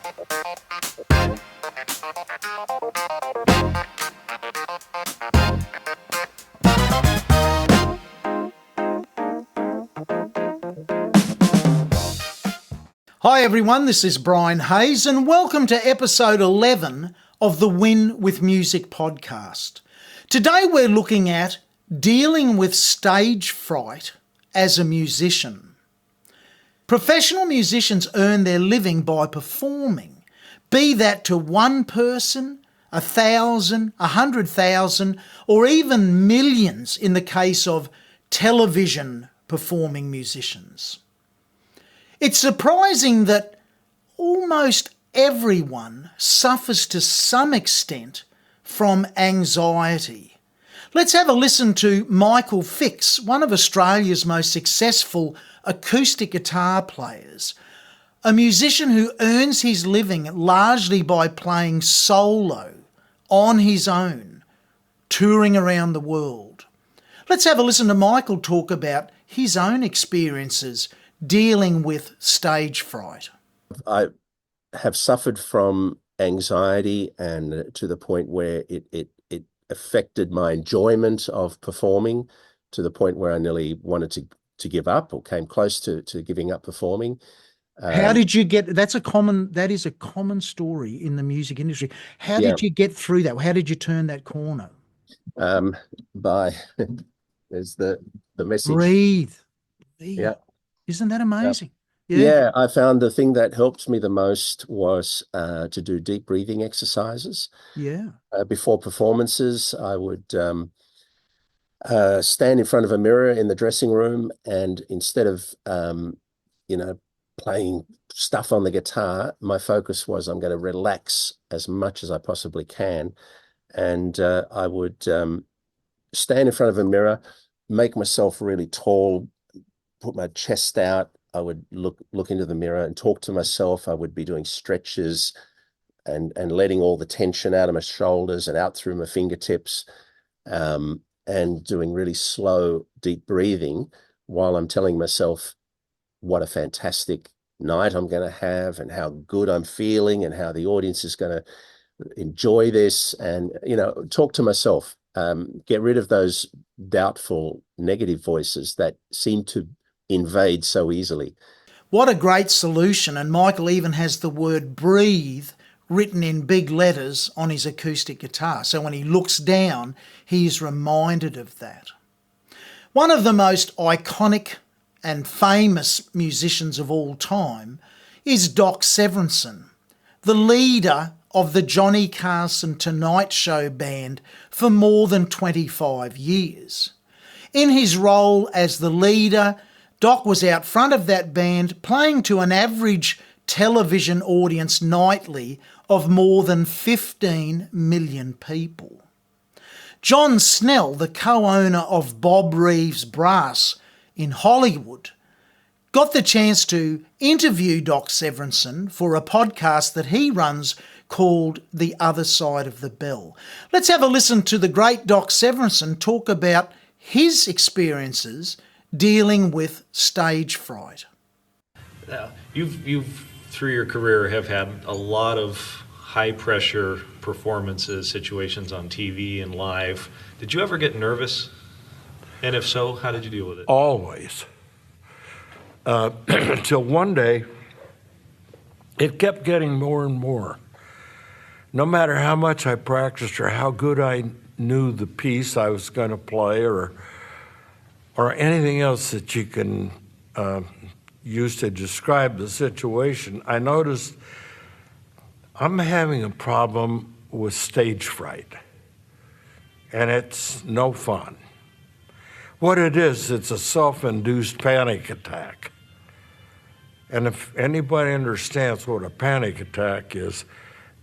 Hi everyone, this is Brian Hayes and welcome to episode 11 of the Win with Music podcast. Today we're looking at dealing with stage fright as a musician. Professional musicians earn their living by performing, be that to one person, 1,000, 100,000, or even millions in the case of television performing musicians. It's surprising that almost everyone suffers to some extent from anxiety. Let's have a listen to Michael Fix, one of Australia's most successful acoustic guitar players, a musician who earns his living largely by playing solo, on his own, touring around the world. Let's have a listen to Michael talk about his own experiences dealing with stage fright. I have suffered from anxiety, and to the point where it affected my enjoyment of performing, to the point where I nearly wanted to give up, or came close to giving up performing. How did you get, that is a common story in the music industry. How did you get through that? How did you turn that corner? By there's the message. Breathe. Yeah. Isn't that amazing? Yeah, I found the thing that helped me the most was to do deep breathing exercises. Yeah. Before performances, I would stand in front of a mirror in the dressing room, and instead of playing stuff on the guitar, my focus was I'm going to relax as much as I possibly can. And I would stand in front of a mirror, make myself really tall, put my chest out. I would look into the mirror and talk to myself. I would be doing stretches and letting all the tension out of my shoulders and out through my fingertips, and doing really slow, deep breathing while I'm telling myself what a fantastic night I'm going to have, and how good I'm feeling, and how the audience is going to enjoy this, and talk to myself, get rid of those doubtful, negative voices that seem to invade so easily. What a great solution. And Michael even has the word breathe written in big letters on his acoustic guitar. So when he looks down, he is reminded of that. One of the most iconic and famous musicians of all time is Doc Severinsen, the leader of the Johnny Carson Tonight Show band for more than 25 years. In his role as the leader, Doc was out front of that band playing to an average television audience nightly of more than 15 million people. John Snell, the co-owner of Bob Reeves Brass in Hollywood, got the chance to interview Doc Severinsen for a podcast that he runs called The Other Side of the Bell. Let's have a listen to the great Doc Severinsen talk about his experiences dealing with stage fright. You've through your career have had a lot of high pressure performances, situations on TV and live. Did you ever get nervous? And if so, how did you deal with it? Always. Until one day, it kept getting more and more. No matter how much I practiced or how good I knew the piece I was going to play, or anything else that you can use to describe the situation, I noticed I'm having a problem with stage fright, and it's no fun. What it is, it's a self-induced panic attack. And if anybody understands what a panic attack is,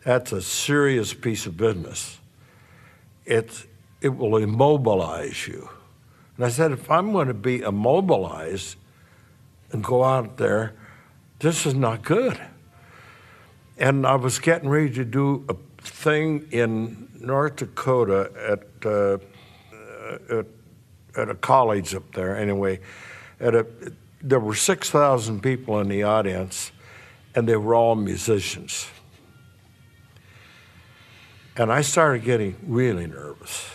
that's a serious piece of business. It will immobilize you. And I said, if I'm going to be immobilized and go out there, this is not good. And I was getting ready to do a thing in North Dakota at a college up there. Anyway, there were 6,000 people in the audience, and they were all musicians. And I started getting really nervous.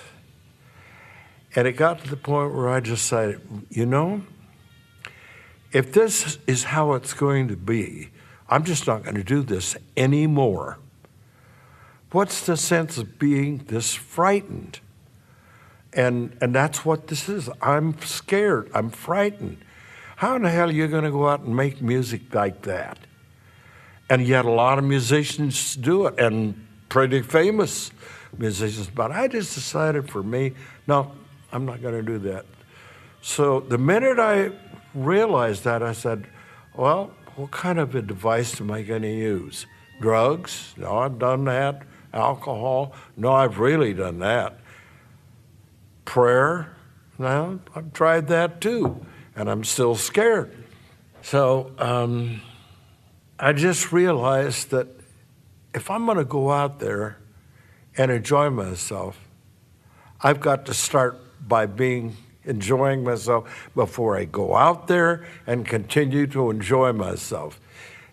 And it got to the point where I decided, if this is how it's going to be, I'm just not going to do this anymore. What's the sense of being this frightened? And that's what this is. I'm scared. I'm frightened. How in the hell are you going to go out and make music like that? And yet a lot of musicians do it, and pretty famous musicians. But I just decided for me, no, I'm not going to do that. So the minute I realized that, I said, well, what kind of a device am I going to use? Drugs? No, I've done that. Alcohol? No, I've really done that. Prayer? No, I've tried that too, and I'm still scared. So I just realized that if I'm going to go out there and enjoy myself, I've got to start by enjoying myself before I go out there and continue to enjoy myself.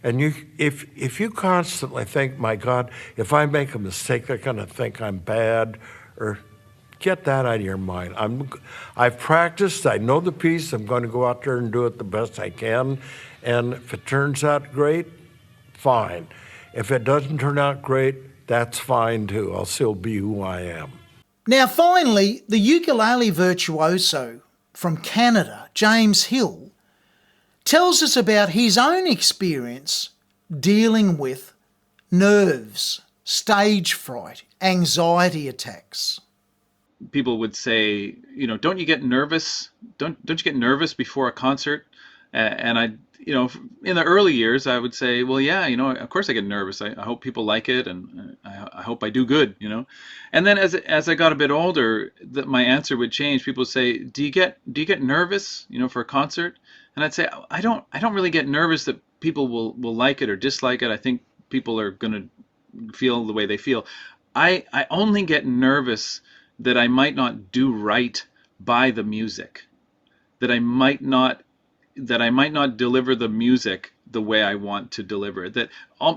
And if you constantly think, my God, if I make a mistake, they're going to think I'm bad, or get that out of your mind. I've practiced. I know the piece. I'm going to go out there and do it the best I can. And if it turns out great, fine. If it doesn't turn out great, that's fine too. I'll still be who I am. Now finally, the ukulele virtuoso from Canada, James Hill, tells us about his own experience dealing with nerves, stage fright, anxiety attacks. People would say, don't you get nervous? Don't you get nervous before a concert? And I, in the early years, I would say, well, yeah, of course I get nervous. I hope people like it, and I hope I do good, And then as I got a bit older, my answer would change. People would say, do you get nervous, for a concert? And I'd say, I don't really get nervous that people will like it or dislike it. I think people are going to feel the way they feel. I only get nervous that I might not do right by the music, that I might not deliver the music the way I want to deliver it. That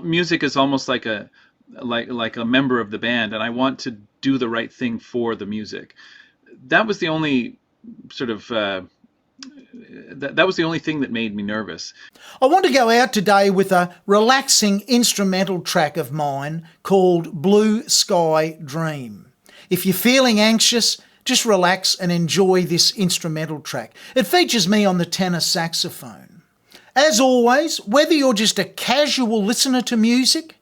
music is almost like a member of the band, and I want to do the right thing for the music. That was the only sort of that was the only thing that made me nervous. I want to go out today with a relaxing instrumental track of mine called Blue Sky Dream. If you're feeling anxious, just relax and enjoy this instrumental track. It features me on the tenor saxophone. As always, whether you're just a casual listener to music,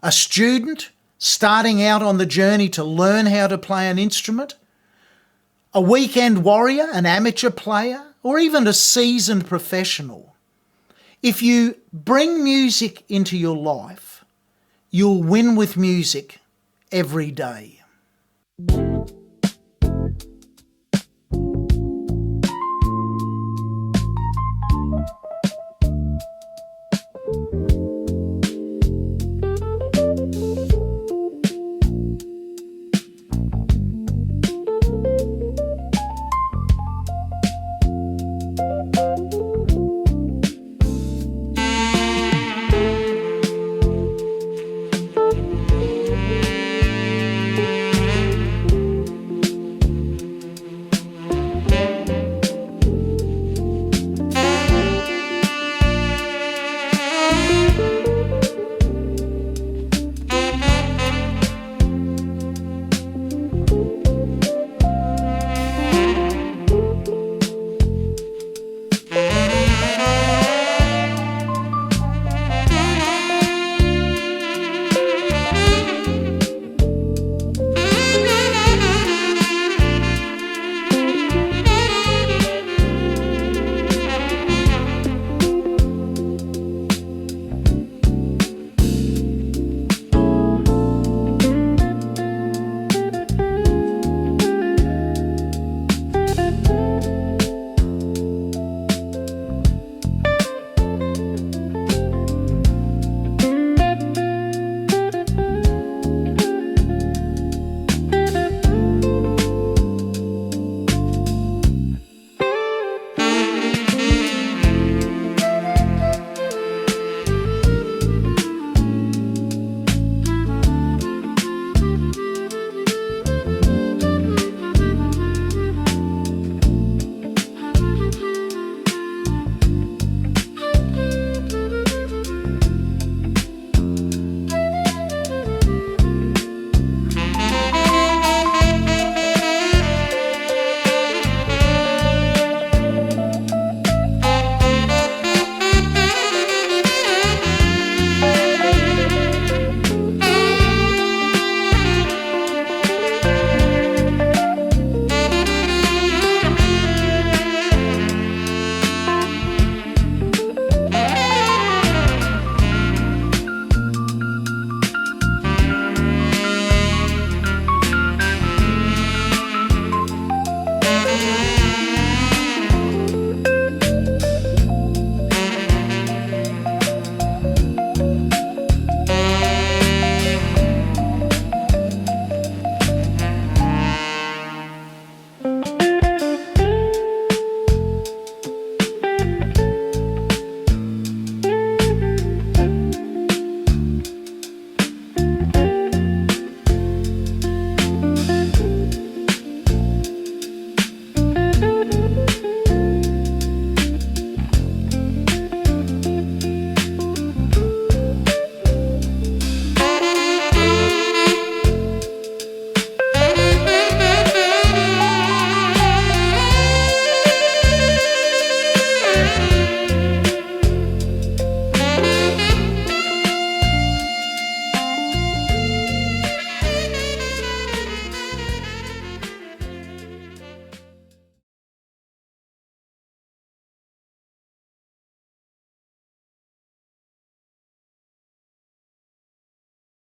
a student starting out on the journey to learn how to play an instrument, a weekend warrior, an amateur player, or even a seasoned professional, if you bring music into your life, you'll win with music every day.